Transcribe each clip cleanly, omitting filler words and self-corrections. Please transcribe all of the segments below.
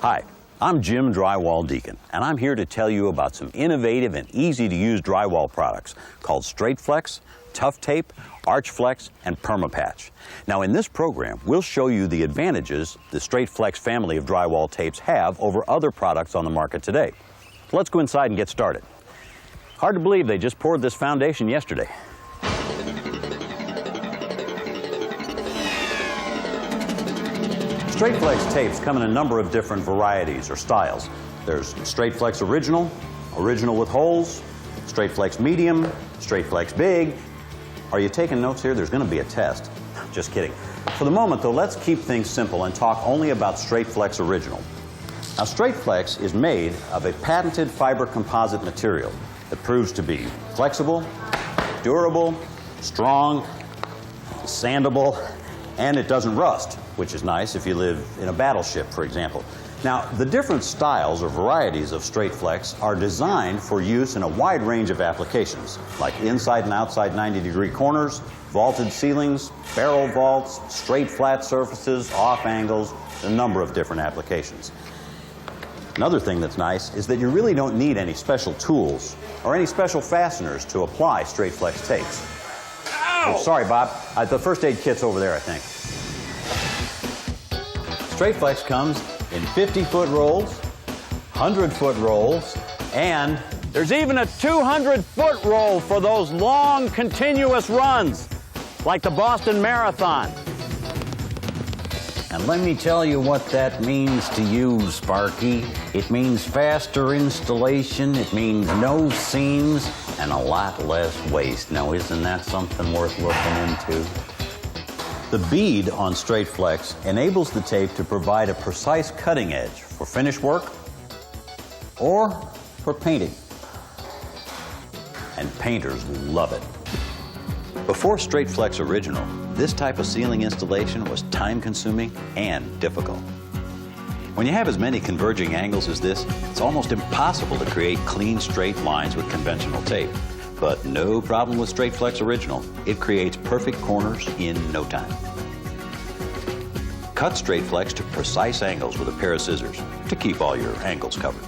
Hi, I'm Jim Drywall Deacon, and I'm here to tell you about some innovative and easy-to-use drywall products called Strait Flex, Tough Tape, Arch Flex, and Permapatch. Now, in this program, we'll show you the advantages the Strait Flex family of drywall tapes have over other products on the market today. So let's go inside and get started. Hard to believe they just poured this foundation yesterday. Strait Flex tapes come in a number of different varieties or styles. There's Strait Flex Original, Original with holes, Strait Flex Medium, Strait Flex Big. Are you taking notes here? There's going to be a test. Just kidding. For the moment, though, let's keep things simple and talk only about Strait Flex Original. Now, Strait Flex is made of a patented fiber composite material that proves to be flexible, durable, strong, sandable, and it doesn't rust, which is nice if you live in a battleship, for example. Now, the different styles or varieties of Strait Flex are designed for use in a wide range of applications, like inside and outside 90-degree corners, vaulted ceilings, barrel vaults, straight flat surfaces, off angles, a number of different applications. Another thing that's nice is that you really don't need any special tools or any special fasteners to apply Strait Flex tapes. Oh, sorry, Bob. The first aid kit's over there, I think. Strait Flex comes in 50-foot rolls, 100-foot rolls, and there's even a 200-foot roll for those long, continuous runs, like the Boston Marathon. And let me tell you what that means to you, Sparky. It means faster installation, it means no seams, and a lot less waste. Now, isn't that something worth looking into? The bead on Strait Flex enables the tape to provide a precise cutting edge for finish work or for painting. And painters love it. Before Strait Flex Original, this type of ceiling installation was time-consuming and difficult. When you have as many converging angles as this, it's almost impossible to create clean, straight lines with conventional tape. But no problem with Strait Flex Original. It creates perfect corners in no time. Cut Strait Flex to precise angles with a pair of scissors to keep all your angles covered.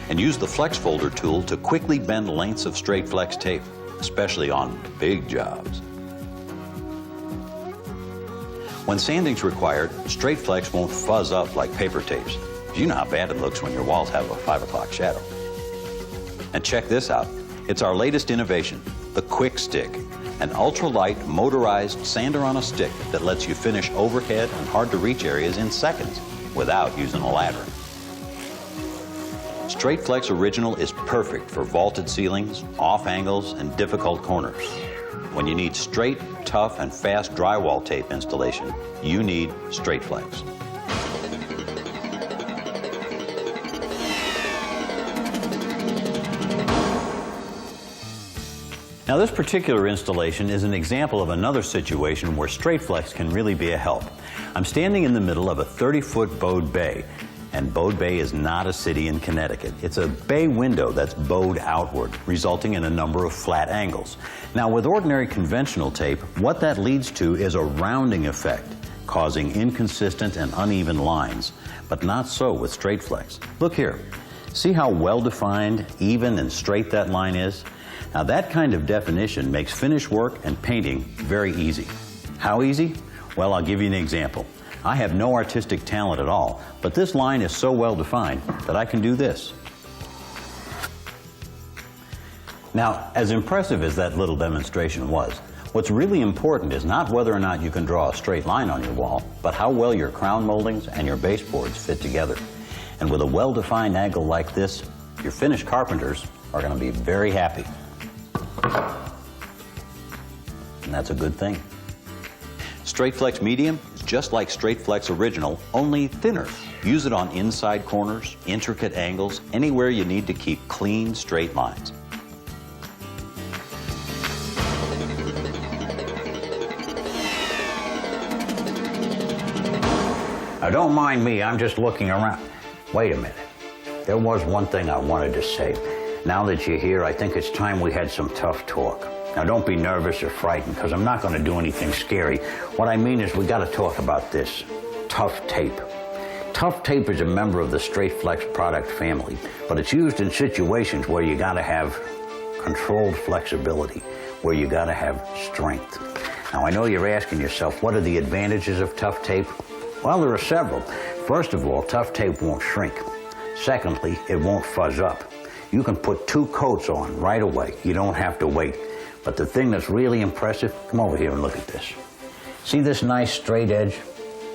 And use the Flex Folder tool to quickly bend lengths of Strait Flex tape, especially on big jobs. When sanding's required, Strait Flex won't fuzz up like paper tapes. You know how bad it looks when your walls have a 5 o'clock shadow. And check this out. It's our latest innovation, the Quick Stick, an ultralight motorized sander on a stick that lets you finish overhead and hard-to-reach areas in seconds without using a ladder. Strait Flex Original is perfect for vaulted ceilings, off angles, and difficult corners. When you need straight, tough, and fast drywall tape installation, you need Strait Flex. Now, this particular installation is an example of another situation where Strait Flex can really be a help. I'm standing in the middle of a 30-foot bowed bay, and Bowed Bay is not a city in Connecticut. It's a bay window that's bowed outward, resulting in a number of flat angles. Now, with ordinary conventional tape, what that leads to is a rounding effect, causing inconsistent and uneven lines, but not so with Strait Flex. Look here. See how well-defined, even, and straight that line is? Now, that kind of definition makes finish work and painting very easy. How easy? Well, I'll give you an example. I have no artistic talent at all, but this line is so well defined that I can do this. Now, as impressive as that little demonstration was, what's really important is not whether or not you can draw a straight line on your wall, but how well your crown moldings and your baseboards fit together. And with a well-defined angle like this, your finished carpenters are going to be very happy. And that's a good thing. Strait Flex Medium is just like Strait Flex Original, only thinner. Use it on inside corners, intricate angles, anywhere you need to keep clean, straight lines. Now, don't mind me, I'm just looking around. Wait a minute. There was one thing I wanted to say. Now that you're here, I think it's time we had some tough talk. Now, don't be nervous or frightened, because I'm not going to do anything scary. What I mean is we got to talk about this tough tape. Tough tape is a member of the Strait Flex product family, but it's used in situations where you gotta have controlled flexibility, where you gotta have strength. Now, I know you're asking yourself, what are the advantages of tough tape? Well, there are several. First of all, tough tape won't shrink. Secondly, it won't fuzz up. You can put 2 coats on right away. You don't have to wait. But the thing that's really impressive, come over here and look at this. See this nice straight edge?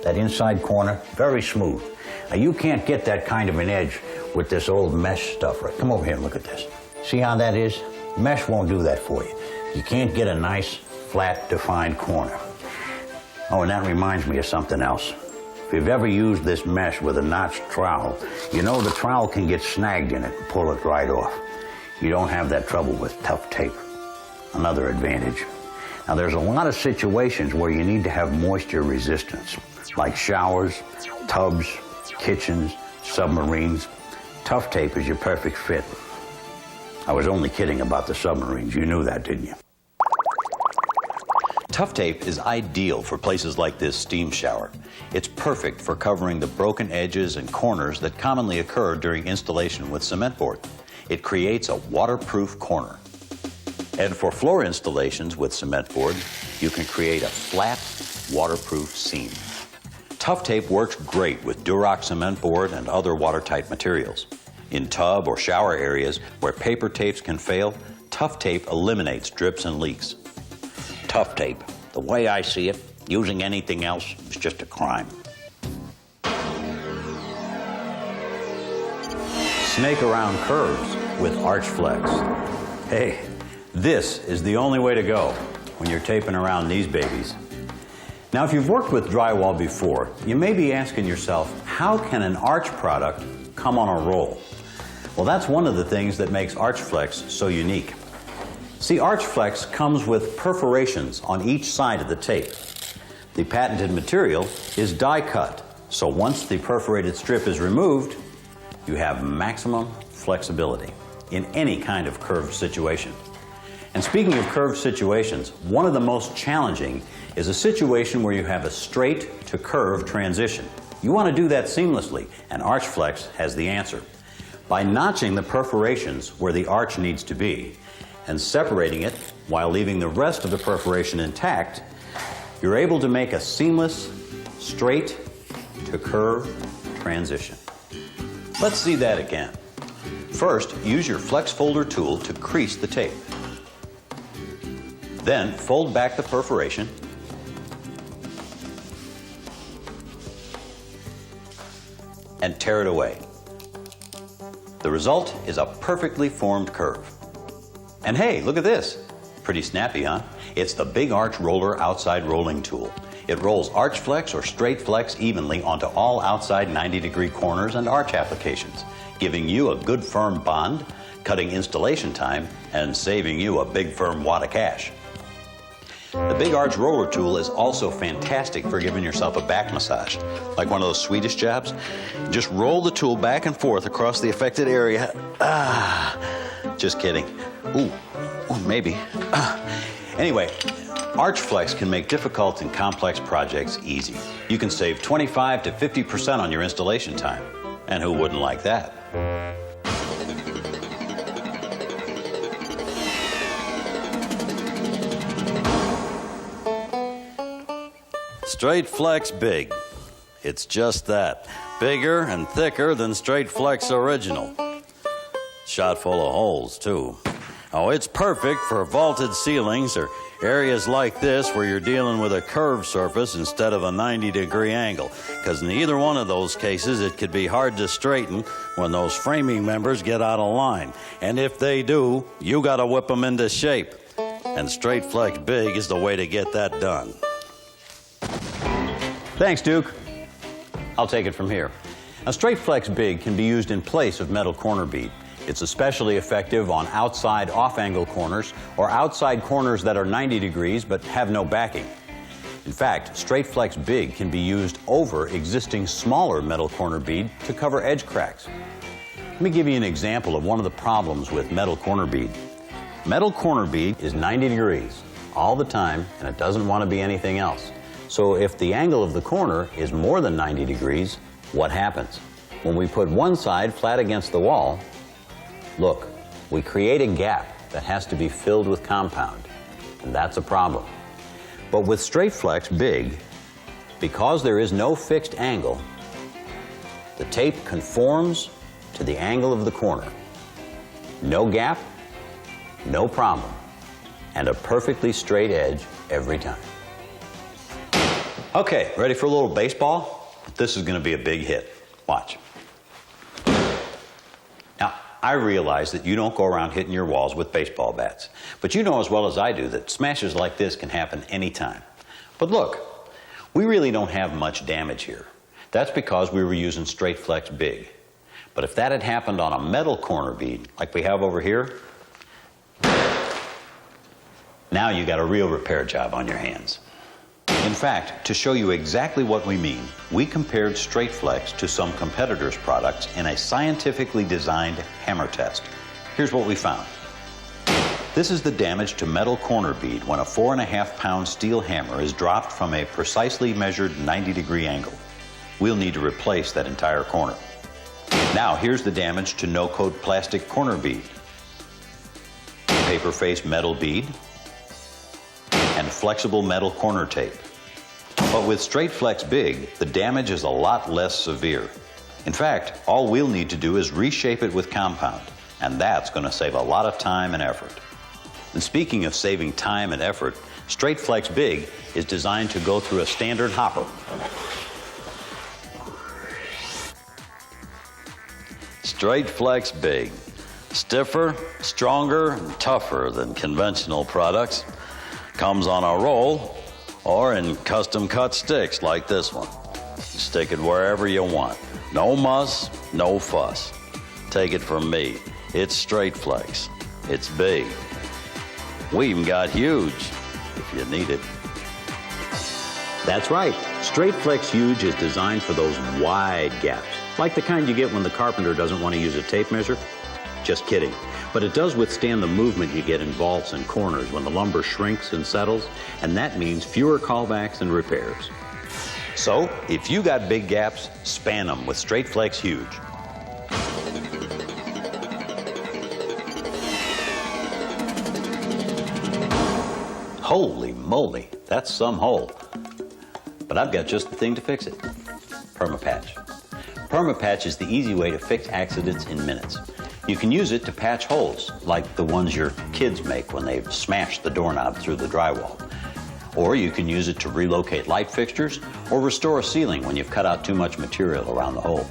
That inside corner? Very smooth. Now, you can't get that kind of an edge with this old mesh stuff, right? Come over here and look at this. See how that is? Mesh won't do that for you. You can't get a nice, flat, defined corner. Oh, and that reminds me of something else. If you've ever used this mesh with a notched trowel, you know the trowel can get snagged in it and pull it right off. You don't have that trouble with tough tape. Another advantage. Now, there's a lot of situations where you need to have moisture resistance, like showers, tubs, kitchens, submarines. Tough tape is your perfect fit. I was only kidding about the submarines. You knew that, didn't you? Tough tape is ideal for places like this steam shower. It's perfect for covering the broken edges and corners that commonly occur during installation with cement board. It creates a waterproof corner. And for floor installations with cement board, you can create a flat, waterproof seam. Tough tape works great with Duroc cement board and other watertight materials. In tub or shower areas where paper tapes can fail, tough tape eliminates drips and leaks. Tough tape, the way I see it, using anything else is just a crime. Snake around curves with Arch Flex. Hey, this is the only way to go when you're taping around these babies. Now, if you've worked with drywall before, you may be asking yourself, how can an Arch product come on a roll? Well, that's one of the things that makes Arch Flex so unique. See, Arch Flex comes with perforations on each side of the tape. The patented material is die cut, so once the perforated strip is removed, you have maximum flexibility in any kind of curved situation. And speaking of curved situations, one of the most challenging is a situation where you have a straight to curve transition. You want to do that seamlessly, and Arch Flex has the answer. By notching the perforations where the arch needs to be and separating it while leaving the rest of the perforation intact, you're able to make a seamless, straight to curve transition. Let's see that again. First, use your flex folder tool to crease the tape. Then, fold back the perforation and tear it away. The result is a perfectly formed curve. And hey, look at this. Pretty snappy, huh? It's the Big Arch Roller outside rolling tool. It rolls Arch Flex or Straight Flex evenly onto all outside 90-degree corners and arch applications, giving you a good firm bond, cutting installation time, and saving you a big firm wad of cash. The Big Arch Roller tool is also fantastic for giving yourself a back massage, like one of those Swedish jobs. Just roll the tool back and forth across the affected area. Just kidding. Ooh, maybe. Anyway, Arch Flex can make difficult and complex projects easy. You can save 25 to 50% on your installation time. And who wouldn't like that? Straight Flex Big. It's just that. Bigger and thicker than Straight Flex Original. Shot full of holes, too. Oh, it's perfect for vaulted ceilings or areas like this where you're dealing with a curved surface instead of a 90-degree angle. Because in either one of those cases, it could be hard to straighten when those framing members get out of line. And if they do, you gotta whip them into shape. And Straight Flex Big is the way to get that done. Thanks, Duke. I'll take it from here. Now, Straight Flex Big can be used in place of metal corner bead. It's especially effective on outside off-angle corners or outside corners that are 90 degrees but have no backing. In fact, Straight Flex Big can be used over existing smaller metal corner bead to cover edge cracks. Let me give you an example of one of the problems with metal corner bead. Metal corner bead is 90 degrees all the time, and it doesn't want to be anything else. So if the angle of the corner is more than 90 degrees, What happens? When we put one side flat against the wall, look, we create a gap that has to be filled with compound, and that's a problem. But with Strait Flex Big, because there is no fixed angle, the tape conforms to the angle of the corner. No gap, no problem, and a perfectly straight edge every time. Okay, ready for a little baseball? This is going to be a big hit. Watch. Now, I realize that you don't go around hitting your walls with baseball bats, but you know as well as I do that smashes like this can happen anytime. But look, we really don't have much damage here. That's because we were using Strait Flex Big. But if that had happened on a metal corner bead, like we have over here, now you got a real repair job on your hands. In fact, to show you exactly what we mean, we compared Strait Flex to some competitors' products in a scientifically designed hammer test. Here's what we found. This is the damage to metal corner bead when a 4.5-pound steel hammer is dropped from a precisely measured 90-degree angle. We'll need to replace that entire corner. Now here's the damage to no-coat plastic corner bead, paper face metal bead, and flexible metal corner tape. But with Strait Flex Big, the damage is a lot less severe. In fact, all we'll need to do is reshape it with compound, and that's going to save a lot of time and effort. And speaking of saving time and effort, Strait Flex Big is designed to go through a standard hopper. Strait Flex Big. Stiffer, stronger, and tougher than conventional products. Comes on a roll or in custom cut sticks like this one. Stick it wherever you want. No muss, no fuss. Take it from me. It's Strait Flex. It's big. We even got huge if you need it. That's right. Strait Flex Huge is designed for those wide gaps, like the kind you get when the carpenter doesn't want to use a tape measure. Just kidding. But it does withstand the movement you get in vaults and corners when the lumber shrinks and settles, and that means fewer callbacks and repairs. So, if you got big gaps, span them with Strait Flex Huge. Holy moly, that's some hole. But I've got just the thing to fix it. Permapatch. Permapatch is the easy way to fix accidents in minutes. You can use it to patch holes, like the ones your kids make when they've smashed the doorknob through the drywall. Or you can use it to relocate light fixtures or restore a ceiling when you've cut out too much material around the hole.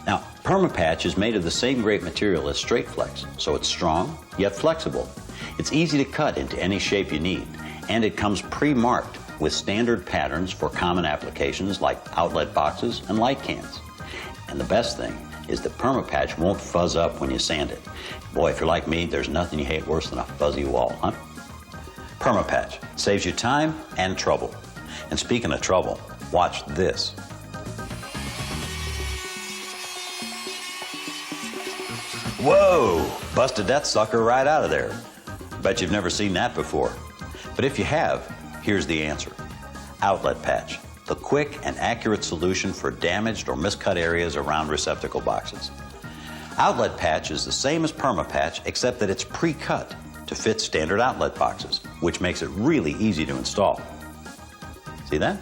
Now, Permapatch is made of the same great material as Strait Flex, so it's strong yet flexible. It's easy to cut into any shape you need, and it comes pre-marked with standard patterns for common applications like outlet boxes and light cans. And the best thing is that Permapatch won't fuzz up when you sand it. Boy, if you're like me, there's nothing you hate worse than a fuzzy wall, huh? Permapatch saves you time and trouble. And speaking of trouble, watch this. Whoa! Busted that sucker right out of there. Bet you've never seen that before. But if you have, here's the answer. Outlet patch. The quick and accurate solution for damaged or miscut areas around receptacle boxes. Outlet patch is the same as Permapatch, except that it's pre-cut to fit standard outlet boxes, which makes it really easy to install. See that?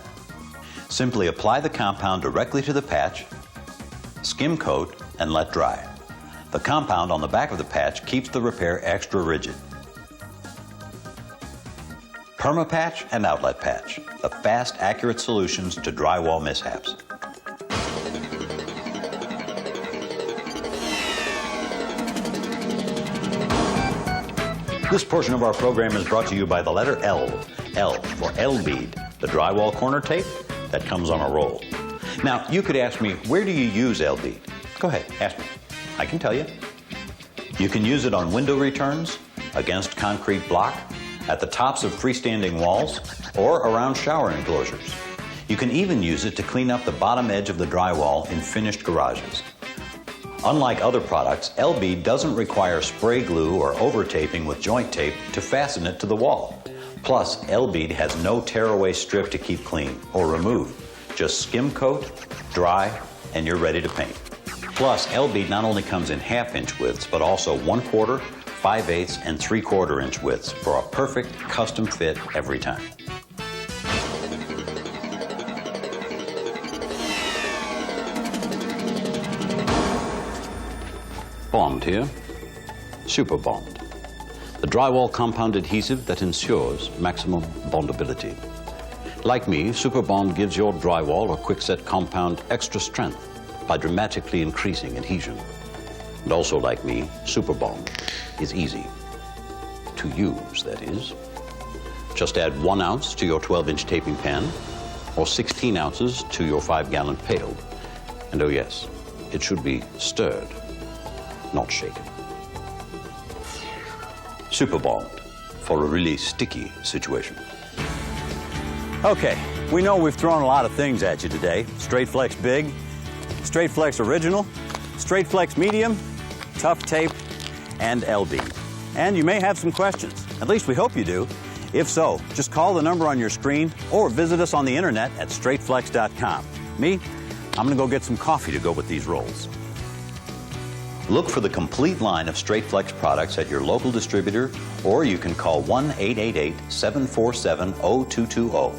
Simply apply the compound directly to the patch, skim coat, and let dry. The compound on the back of the patch keeps the repair extra rigid. Permapatch and Outlet Patch, the fast, accurate solutions to drywall mishaps. This portion of our program is brought to you by the letter L. L for L-bead, the drywall corner tape that comes on a roll. Now, you could ask me, where do you use L-bead? Go ahead, ask me. I can tell you. You can use it on window returns, against concrete block, at the tops of freestanding walls, or around shower enclosures. You can even use it to clean up the bottom edge of the drywall in finished garages. Unlike other products, L-bead doesn't require spray glue or over-taping with joint tape to fasten it to the wall. Plus, L-bead has no tearaway strip to keep clean or remove. Just skim coat, dry, and you're ready to paint. Plus, LB not only comes in half-inch widths, but also 1/4, 5/8, and 3/4 inch widths for a perfect custom fit every time. Bond here, Super Bond, the drywall compound adhesive that ensures maximum bondability. Like me, Super Bond gives your drywall or quickset compound extra strength by dramatically increasing adhesion. And also like me, Super Bond is easy to use, that is. Just add 1 ounce to your 12-inch taping pan or 16 ounces to your 5-gallon pail. And oh yes, it should be stirred, not shaken. Super Bond for a really sticky situation. Okay, we know we've thrown a lot of things at you today. Strait Flex Big, Strait Flex Original, Strait Flex Medium, Tough Tape, and LB. And you may have some questions. At least we hope you do. If so, just call the number on your screen or visit us on the internet at straightflex.com. Me, I'm gonna go get some coffee to go with these rolls. Look for the complete line of Strait Flex products at your local distributor, or you can call 1-888-747-0220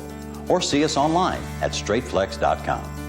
or see us online at straightflex.com.